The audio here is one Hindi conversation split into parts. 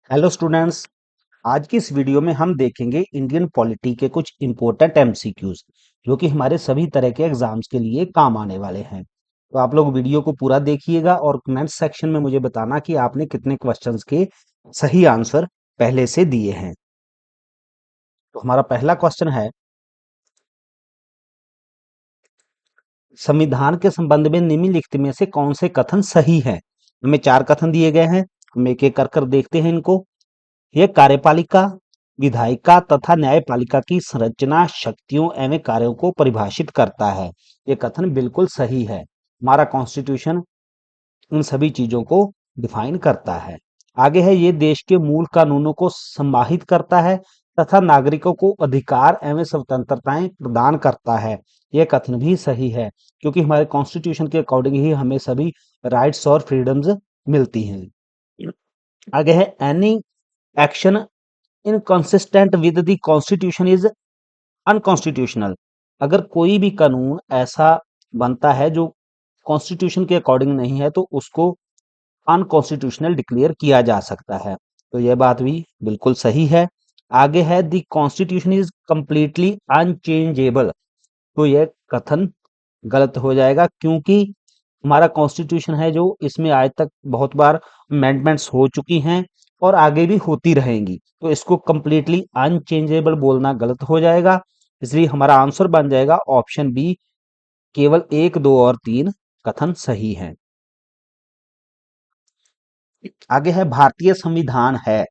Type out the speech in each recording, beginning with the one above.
Hello students. आज की इस वीडियो में हम देखेंगे इंडियन पॉलिटी के कुछ इंपॉर्टेंट एमसीक्यूज जो कि हमारे सभी तरह के एग्जाम्स के लिए काम आने वाले हैं। तो आप लोग वीडियो को पूरा देखिएगा और कमेंट सेक्शन में मुझे बताना कि आपने कितने क्वेश्चंस के सही आंसर पहले से दिए हैं। तो हमारा पहला क्वेश्चन है, संविधान के संबंध में निम्नलिखित में से कौन से कथन सही हैं। हमें चार कथन दिए गए हैं, हम एक एक कर देखते हैं इनको। यह कार्यपालिका, विधायिका तथा न्यायपालिका की संरचना, शक्तियों एवं कार्यों को परिभाषित करता है। यह कथन बिल्कुल सही है। हमारा कॉन्स्टिट्यूशन इन सभी चीजों को डिफाइन करता है। आगे है, ये देश के मूल कानूनों को समाहित करता है तथा नागरिकों को अधिकार एवं स्वतंत्रताएं प्रदान करता है। यह कथन भी सही है, क्योंकि हमारे कॉन्स्टिट्यूशन के अकॉर्डिंग ही हमें सभी राइट्स और फ्रीडम्स मिलती हैं। आगे है, any action inconsistent with the constitution is unconstitutional. अगर कोई भी कानून ऐसा बनता है जो कॉन्स्टिट्यूशन के अकॉर्डिंग नहीं है तो उसको अनकॉन्स्टिट्यूशनल डिक्लेयर किया जा सकता है। तो यह बात भी बिल्कुल सही है। आगे है, the constitution is completely unchangeable. तो यह कथन गलत हो जाएगा, क्योंकि हमारा कॉन्स्टिट्यूशन है जो इसमें आज तक बहुत बार अमेंडमेंट्स हो चुकी हैं और आगे भी होती रहेंगी, तो इसको कंप्लीटली अनचेंजेबल बोलना गलत हो जाएगा। इसलिए हमारा आंसर बन जाएगा ऑप्शन बी, केवल एक, दो और तीन कथन सही हैं। आगे है, भारतीय संविधान है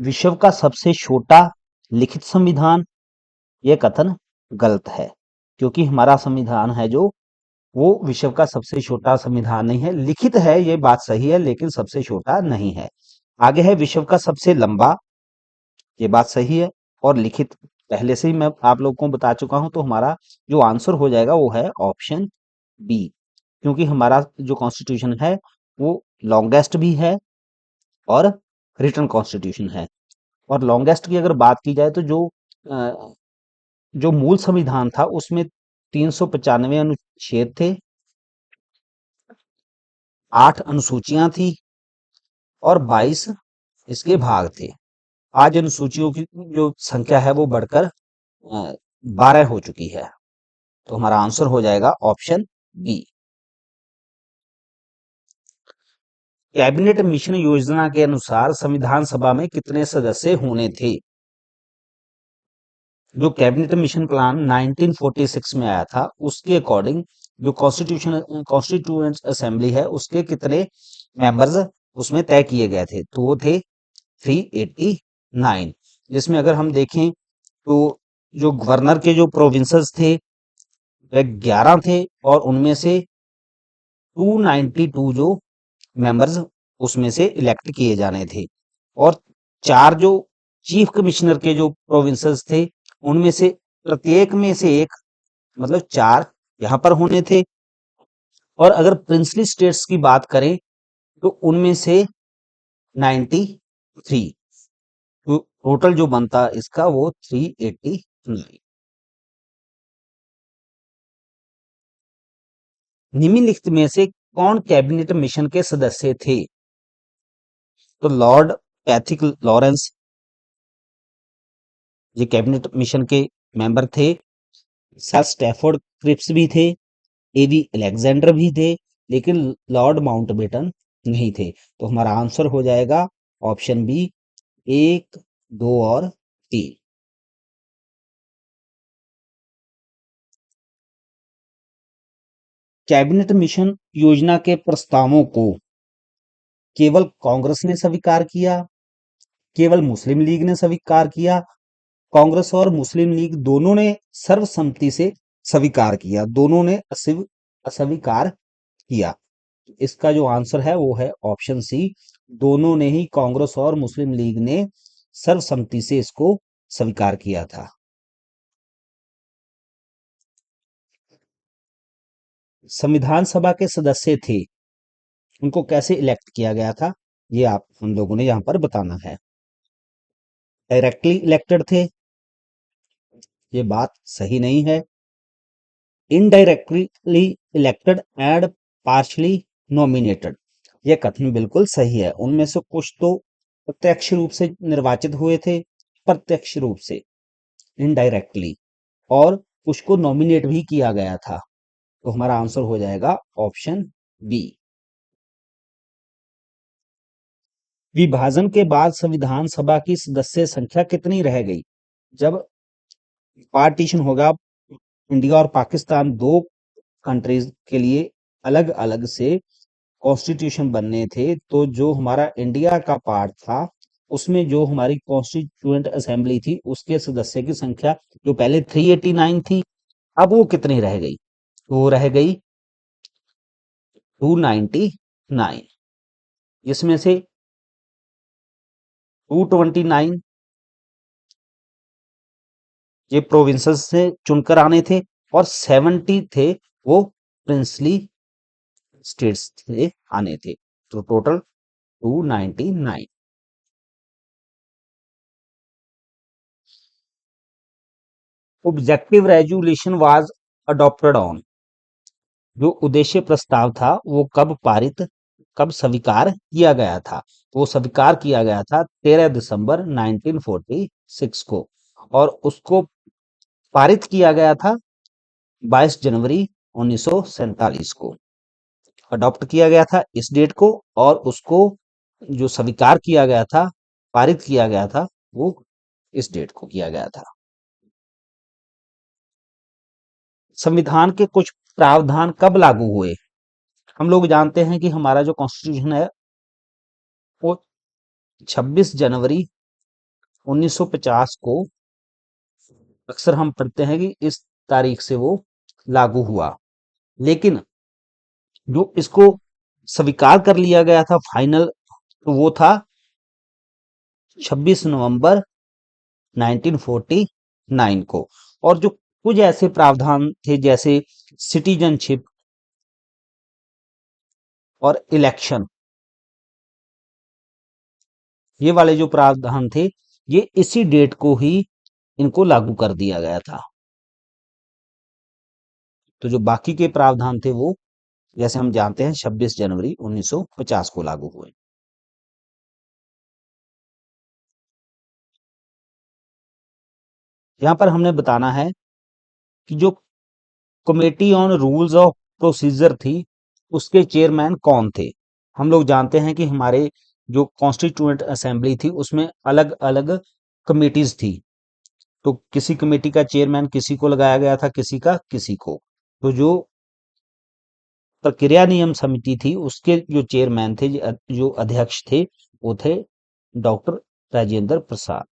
विश्व का सबसे छोटा लिखित संविधान। यह कथन गलत है, क्योंकि हमारा संविधान है जो वो विश्व का सबसे छोटा संविधान नहीं है। लिखित है, ये बात सही है, लेकिन सबसे छोटा नहीं है। आगे है, विश्व का सबसे लंबा। ये बात सही है, और लिखित पहले से ही मैं आप लोगों को बता चुका हूं। तो हमारा जो आंसर हो जाएगा वो है ऑप्शन बी, क्योंकि हमारा जो कॉन्स्टिट्यूशन है वो लॉन्गेस्ट भी है और रिटन कॉन्स्टिट्यूशन है। और लॉन्गेस्ट की अगर बात की जाए तो अ, जो मूल संविधान था उसमें 395 अनुच्छेद थे, 8 अनुसूचियां थी और 22 इसके भाग थे। आज अनुसूचियों की जो संख्या है वो बढ़कर 12 हो चुकी है। तो हमारा आंसर हो जाएगा ऑप्शन बी। कैबिनेट मिशन योजना के अनुसार संविधान सभा में कितने सदस्य होने थे। जो कैबिनेट मिशन प्लान 1946 में आया था उसके अकॉर्डिंग जो कॉन्स्टिट्यूएंट असेंबली है उसके कितने मेंबर्स उसमें तय किए गए थे, तो वो थे 389। जिसमें अगर हम देखें तो जो गवर्नर के जो प्रोविंसेस थे वह 11 थे, और उनमें से 292 जो मेंबर्स उसमें से इलेक्ट किए जाने थे। और 4 जो चीफ कमिश्नर के जो प्रोविंसेस थे उनमें से प्रत्येक में से एक, मतलब 4 यहाँ पर होने थे। और अगर प्रिंसली स्टेट्स की बात करें तो उनमें से 93। तो टोटल जो बनता इसका वो 389। निम्नलिखित में से कौन कैबिनेट मिशन के सदस्य थे। तो लॉर्ड पैथिक लॉरेंस ये कैबिनेट मिशन के मेंबर थे। सर स्टैफोर्ड क्रिप्स भी थे, एवी अलेक्जेंडर भी थे, लेकिन लॉर्ड माउंटबेटन नहीं थे। तो हमारा आंसर हो जाएगा ऑप्शन बी, एक, दो और तीन। कैबिनेट मिशन योजना के प्रस्तावों को केवल कांग्रेस ने स्वीकार किया, केवल मुस्लिम लीग ने स्वीकार किया, कांग्रेस और मुस्लिम लीग दोनों ने सर्वसम्मति से स्वीकार किया, दोनों ने अस्वीकार किया। इसका जो आंसर है वो है ऑप्शन सी, दोनों ने ही, कांग्रेस और मुस्लिम लीग ने सर्वसम्मति से इसको स्वीकार किया था। संविधान सभा के सदस्य थे, उनको कैसे इलेक्ट किया गया था ये आप हम लोगों ने यहाँ पर बताना है। डायरेक्टली इलेक्टेड थे, ये बात सही नहीं है। Indirectly elected and partially nominated, ये कथन बिल्कुल सही है। उनमें से कुछ तो प्रत्यक्ष रूप से निर्वाचित हुए थे, प्रत्यक्ष रूप से, इनडायरेक्टली, और कुछ को नॉमिनेट भी किया गया था। तो हमारा आंसर हो जाएगा ऑप्शन बी। विभाजन के बाद संविधान सभा की सदस्य संख्या कितनी रह गई? जब पार्टीशन होगा, इंडिया और पाकिस्तान दो कंट्रीज के लिए अलग अलग से कॉन्स्टिट्यूशन बनने थे, तो जो हमारा इंडिया का पार्ट था उसमें जो हमारी कॉन्स्टिट्यूएंट असेंबली थी उसके सदस्य की संख्या जो पहले 389 थी, अब वो कितनी रह गई? वो रह गई 299। इसमें से 229 ये प्रोविंसेस से चुनकर आने थे और 70 थे वो प्रिंसली स्टेट्स से आने थे। तो total 299। Objective resolution was adopted on, जो उद्देश्य प्रस्ताव था वो कब स्वीकार किया गया था? वो स्वीकार किया गया था 13 दिसंबर 1946 को, और उसको पारित किया गया था 22 जनवरी 1947 को। अडॉप्ट किया गया था इस डेट को, और उसको जो स्वीकार किया गया था, पारित किया गया था, वो इस डेट को किया गया था। संविधान के कुछ प्रावधान कब लागू हुए? हम लोग जानते हैं कि हमारा जो कॉन्स्टिट्यूशन है वो 26 जनवरी 1950 को, अक्सर हम पढ़ते हैं कि इस तारीख से वो लागू हुआ। लेकिन जो इसको स्वीकार कर लिया गया था फाइनल, तो वो था 26 नवंबर 1949 को। और जो कुछ ऐसे प्रावधान थे जैसे सिटीजनशिप और इलेक्शन, ये वाले जो प्रावधान थे ये इसी डेट को ही इनको लागू कर दिया गया था। तो जो बाकी के प्रावधान थे वो, जैसे हम जानते हैं, 26 जनवरी 1950 को लागू हुए। यहाँ पर हमने बताना है कि जो committee on rules of procedure थी उसके चेयरमैन कौन थे? हम लोग जानते हैं कि हमारे जो कॉन्स्टिट्यूएंट असेंबली थी उसमें अलग अलग कमेटीज थी। तो किसी कमेटी का चेयरमैन किसी को लगाया गया था, किसी का किसी को। तो जो प्रक्रिया नियम समिति थी उसके जो चेयरमैन थे, जो अध्यक्ष थे, वो थे doctor Rajendra Prasad.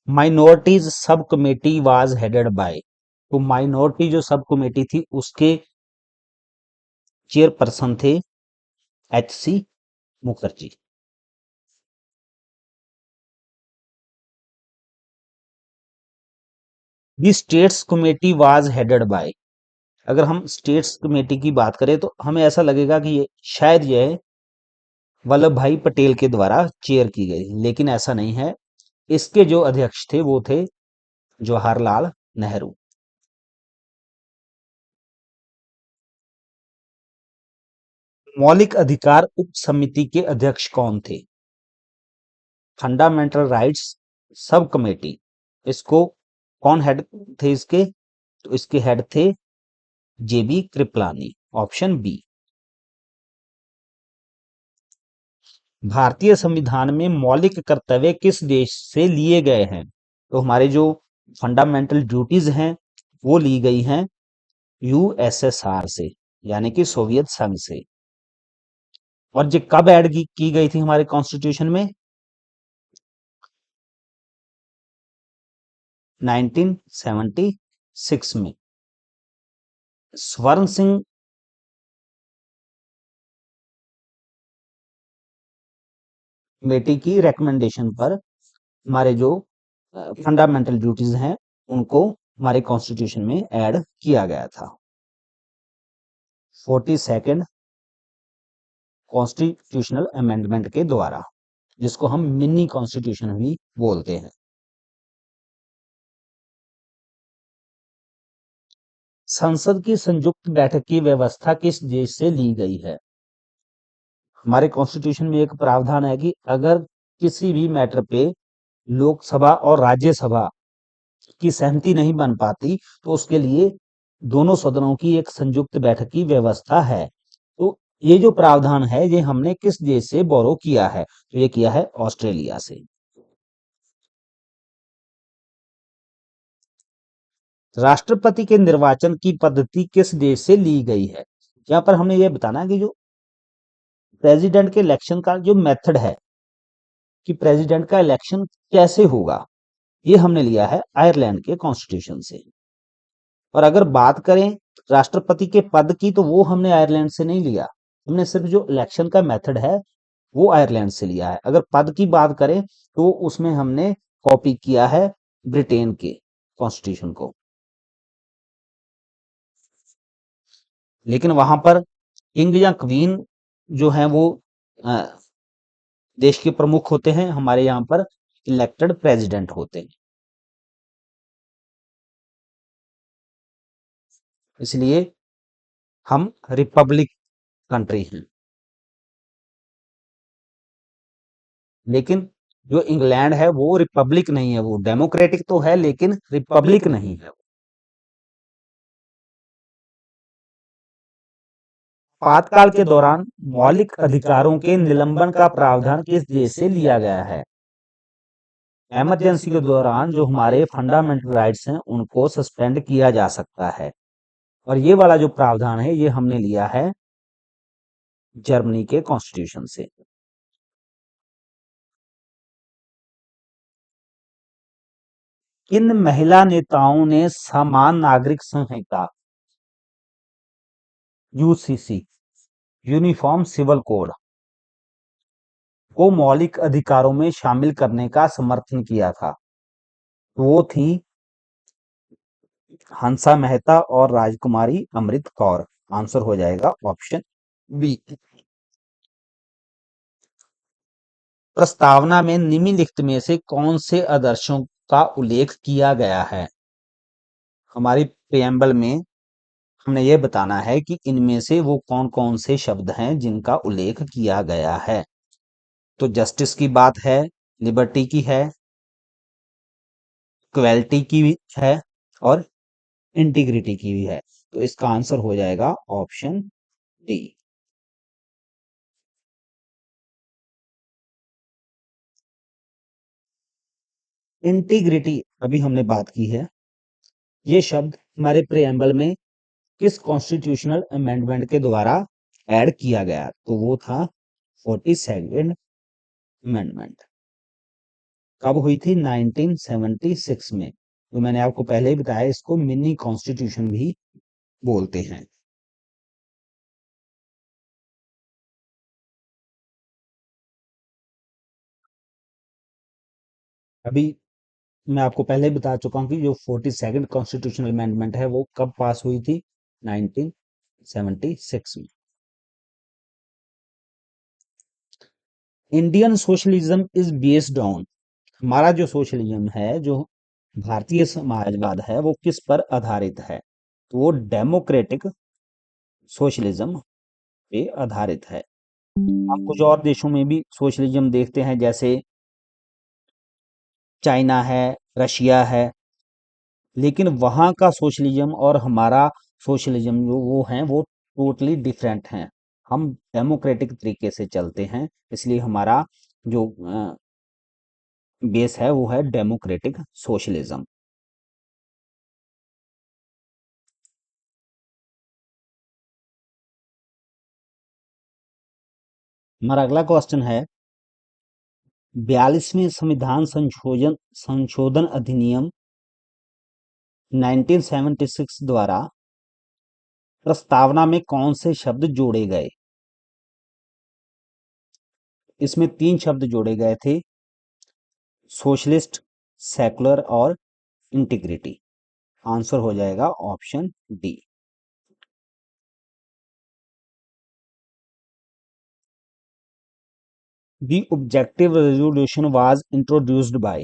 Minorities sub committee was headed by, तो माइनॉरिटी जो सब कमेटी थी उसके चेयरपर्सन थे H C. Mukherjee. The states committee was headed by, अगर हम स्टेट्स कमेटी की बात करें तो हमें ऐसा लगेगा कि ये शायद यह वल्लभ भाई पटेल के द्वारा चेयर की गई, लेकिन ऐसा नहीं है। इसके जो अध्यक्ष थे वो थे जवाहरलाल नेहरू। मौलिक अधिकार उप समिति के अध्यक्ष कौन थे? फंडामेंटल राइट्स सब कमेटी, इसको कौन हेड थे इसके? तो इसके हेड थे जेबी कृपलानी, ऑप्शन बी। भारतीय संविधान में मौलिक कर्तव्य किस देश से लिए गए हैं? तो हमारे जो फंडामेंटल ड्यूटीज हैं वो ली गई हैं यूएसएसआर से, यानी कि सोवियत संघ से। और ये कब ऐड की गई थी हमारे कॉन्स्टिट्यूशन में? 1976 में। स्वर्ण सिंह कमेटी की रिकमेंडेशन पर हमारे जो फंडामेंटल ड्यूटीज हैं उनको हमारे कॉन्स्टिट्यूशन में ऐड किया गया था। 42nd कॉन्स्टिट्यूशनल अमेंडमेंट के द्वारा, जिसको हम मिनी कॉन्स्टिट्यूशन भी बोलते हैं। संसद की संयुक्त बैठक की व्यवस्था किस देश से ली गई है? हमारे कॉन्स्टिट्यूशन में एक प्रावधान है कि अगर किसी भी मैटर पे लोकसभा और राज्यसभा की सहमति नहीं बन पाती तो उसके लिए दोनों सदनों की एक संयुक्त बैठक की व्यवस्था है। तो ये जो प्रावधान है ये हमने किस देश से बोरो किया है? तो ये किया है ऑस्ट्रेलिया से। राष्ट्रपति के निर्वाचन की पद्धति किस देश से ली गई है? यहाँ पर हमने ये बताना है कि जो प्रेसिडेंट के इलेक्शन का जो मेथड है कि प्रेसिडेंट का इलेक्शन कैसे होगा, ये हमने लिया है आयरलैंड के कॉन्स्टिट्यूशन से। और अगर बात करें राष्ट्रपति के पद की तो वो हमने आयरलैंड से नहीं लिया, हमने सिर्फ जो इलेक्शन का मेथड है वो आयरलैंड से लिया है। अगर पद की बात करें तो उसमें हमने कॉपी किया है ब्रिटेन के कॉन्स्टिट्यूशन को। लेकिन वहां पर किंग या क्वीन जो है वो अ, देश के प्रमुख होते हैं, हमारे यहाँ पर इलेक्टेड प्रेसिडेंट होते हैं। इसलिए हम रिपब्लिक कंट्री हैं। लेकिन जो इंग्लैंड है वो रिपब्लिक नहीं है, वो डेमोक्रेटिक तो है लेकिन रिपब्लिक नहीं है। आपातकाल के दौरान मौलिक अधिकारों के निलंबन का प्रावधान किस देश से लिया गया है? इमरजेंसी के दौरान जो हमारे फंडामेंटल राइट्स हैं उनको सस्पेंड किया जा सकता है। और ये वाला जो प्रावधान है ये हमने लिया है जर्मनी के कॉन्स्टिट्यूशन से। किन महिला नेताओं ने समान नागरिक संहिता यूसीसी यूनिफॉर्म सिविल कोड को मौलिक अधिकारों में शामिल करने का समर्थन किया था? वो थी हंसा मेहता और राजकुमारी अमृत कौर। आंसर हो जाएगा ऑप्शन बी। प्रस्तावना में निम्नलिखित में से कौन से आदर्शों का उल्लेख किया गया है? हमारी प्रेम्बल में हमने ये बताना है कि इनमें से वो कौन-कौन से शब्द हैं जिनका उल्लेख किया गया है। तो जस्टिस की बात है, लिबर्टी की है, इक्वालिटी की भी है और इंटीग्रिटी की भी है। तो इसका आंसर हो जाएगा ऑप्शन डी। इंटीग्रिटी अभी हमने बात की है। ये शब्द हमारे प्रेम्बल में किस कॉन्स्टिट्यूशनल अमेंडमेंट के द्वारा ऐड किया गया? तो वो था 42nd अमेंडमेंट। कब हुई थी? 1976 में। तो मैंने आपको पहले ही बताया इसको मिनी कॉन्स्टिट्यूशन भी बोलते हैं। अभी मैं आपको पहले ही बता चुका हूँ कि जो 42nd कॉन्स्टिट्यूशनल अमेंडमेंट है वो कब पास हुई थी? 1976 में। Indian socialism is based on, हमारा जो सोशलिज्म है, जो भारतीय समाजवाद है, वो किस पर आधारित है? तो वो डेमोक्रेटिक सोशलिज्म पे आधारित है। हम कुछ और देशों में भी सोशलिज्म देखते हैं, जैसे चाइना है, रशिया है, लेकिन वहाँ का सोशलिज्म और हमारा सोशलिज्म जो वो हैं वो टोटली डिफरेंट हैं। हम डेमोक्रेटिक तरीके से चलते हैं, इसलिए हमारा जो बेस है वो है डेमोक्रेटिक सोशलिज्म। हमारा अगला क्वेश्चन है 42वें संविधान संशोधन संशोधन अधिनियम 1976 द्वारा प्रस्तावना में कौन से शब्द जोड़े गए? इसमें 3 शब्द जोड़े गए थे, सोशलिस्ट, सेकुलर और इंटीग्रिटी। आंसर हो जाएगा option D. The objective resolution was introduced by,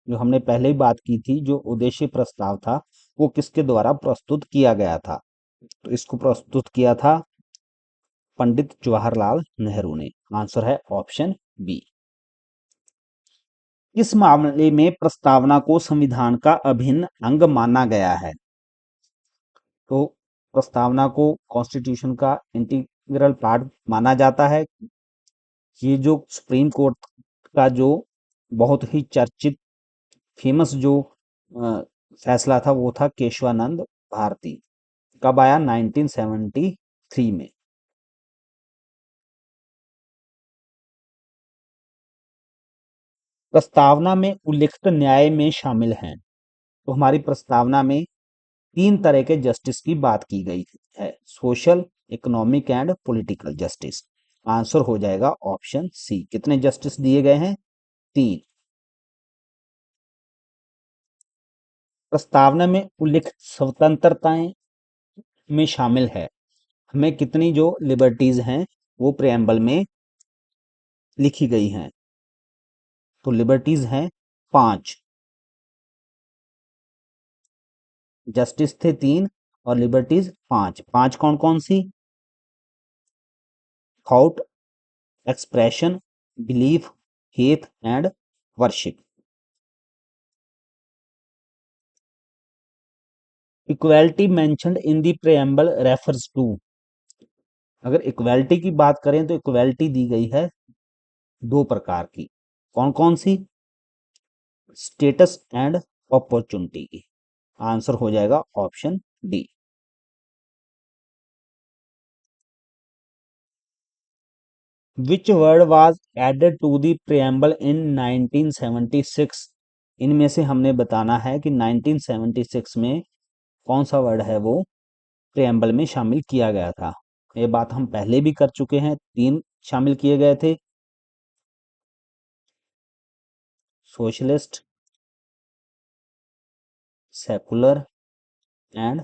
जो हमने पहले ही बात की थी, जो उद्देश्य प्रस्ताव था वो किसके द्वारा प्रस्तुत किया गया था? तो इसको प्रस्तुत किया था पंडित जवाहरलाल नेहरू ने। आंसर है ऑप्शन बी। किस मामले में प्रस्तावना को संविधान का अभिन्न अंग माना गया है? तो प्रस्तावना को कॉन्स्टिट्यूशन का इंटीग्रल पार्ट माना जाता है। ये जो सुप्रीम कोर्ट का जो बहुत ही चर्चित फेमस जो फैसला था वो था केशवानंद भारती। कब आया? 1973 में। प्रस्तावना में उल्लिखित न्याय में शामिल हैं। तो हमारी प्रस्तावना में 3 तरह के जस्टिस की बात की गई है, social, economic and political justice. Answer हो जाएगा ऑप्शन सी। कितने जस्टिस दिए गए हैं? 3। प्रस्तावना में उल्लिखित स्वतंत्रताएं में शामिल है। हमें कितनी जो लिबर्टीज हैं वो प्रेम्बल में लिखी गई हैं। तो लिबर्टीज हैं 5, जस्टिस थे 3 और लिबर्टीज 5। 5 कौन कौन सी? Thought, expression, belief, faith and worship. Equality mentioned in the preamble refers to. अगर इक्वालिटी की बात करें तो इक्वालिटी दी गई है 2 प्रकार की। कौन कौन सी? स्टेटस एंड अपॉर्चुनिटी की। आंसर हो जाएगा option D. Which word was added to the preamble in 1976? इनमें से हमने बताना है कि 1976 में कौन सा वर्ड है वो प्रेम्बल में शामिल किया गया था। ये बात हम पहले भी कर चुके हैं। 3 शामिल किए गए थे, socialist, secular and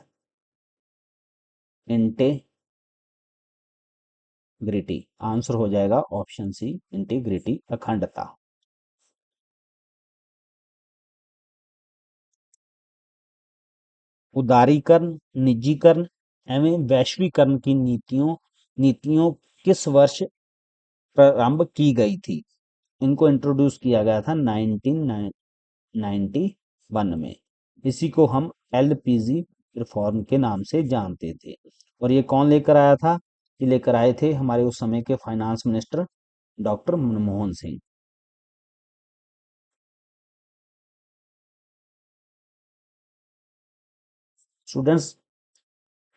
integrity. Answer हो जाएगा ऑप्शन सी, इंटीग्रिटी, अखंडता। उदारीकरण, निजीकरण एवं वैश्वीकरण की नीतियों किस वर्ष प्रारंभ की गई थी? इनको इंट्रोड्यूस किया गया था 1991 में। इसी को हम एलपीजी रिफॉर्म के नाम से जानते थे। और ये कौन लेकर आया था? ये लेकर आए थे हमारे उस समय के finance minister doctor Manmohan Singh. Students,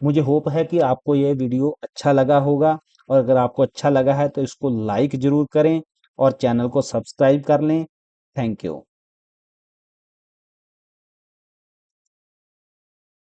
मुझे होप है कि आपको ये वीडियो अच्छा लगा होगा, और अगर आपको अच्छा लगा है तो इसको लाइक जरूर करें और चैनल को सब्सक्राइब कर लें। Thank you.